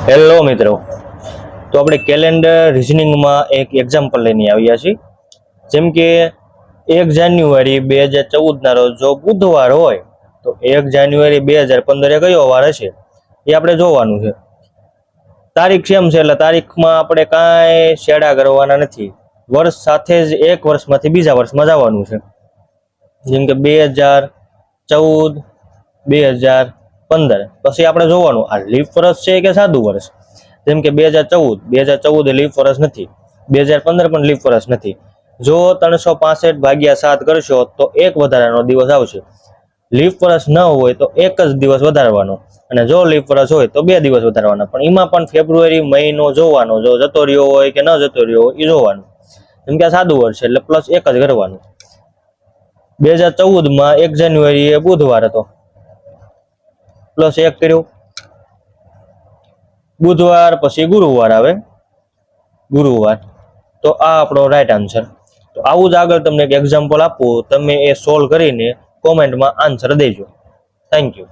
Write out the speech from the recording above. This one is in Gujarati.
હેલો મિત્રો, તો આપણે કેલેન્ડર રિઝનિંગમાં એક એક્ઝામ્પલ લઈને આવ્યા છીએ. જેમ કે 1 જાન્યુઆરી 2014 રોજ જો બુધવાર હોય તો 1 જાન્યુઆરી 2015 કયો વાર હશે એ આપણે જોવાનું છે. તારીખ સેમ છે એટલે તારીખમાં આપણે કાંઈ શેડા કરવાના નથી. વર્ષ સાથે જ એક વર્ષમાંથી બીજા વર્ષમાં જવાનું છે. જેમ કે 2014 2015 પછી આપણે જોવાનું આ લીપ વર્ષ છે કે સાદું વર્ષ. જેમ કે 2014 એ લીપ વર્ષ નથી, 2015 પણ લીપ વર્ષ નથી. જો 365 ભાગ્યા 7 કરશો તો એક વધારાનો દિવસ આવશે. લીપ વર્ષ ન હોય તો એક જ દિવસ વધારવાનો, અને જો લીપ વર્ષ હોય તો 2 દિવસ વધારવાના. પણ એમાં પણ ફેબ્રુઆરી મહિનો જોવાનો, જો જતો રહ્યો હોય કે ન જતો રહ્યો હોય એ જોવાનું. જેમ કે આ સાદું વર્ષ છે એટલે પ્લસ 1 જ કરવાનું. 2014માં 1 જાન્યુઆરી એ બુધવાર હતો, પ્લસ 1 કર્યું. બુધવાર પછી ગુરુવાર આવે, ગુરુવાર. તો આ આપણો રાઈટ આન્સર. તો આવું જ આગળ તમને એક એક્ઝામ્પલ આપું, તમે એ સોલ્વ કરીને કોમેન્ટમાં આન્સર દેજો. Thank you.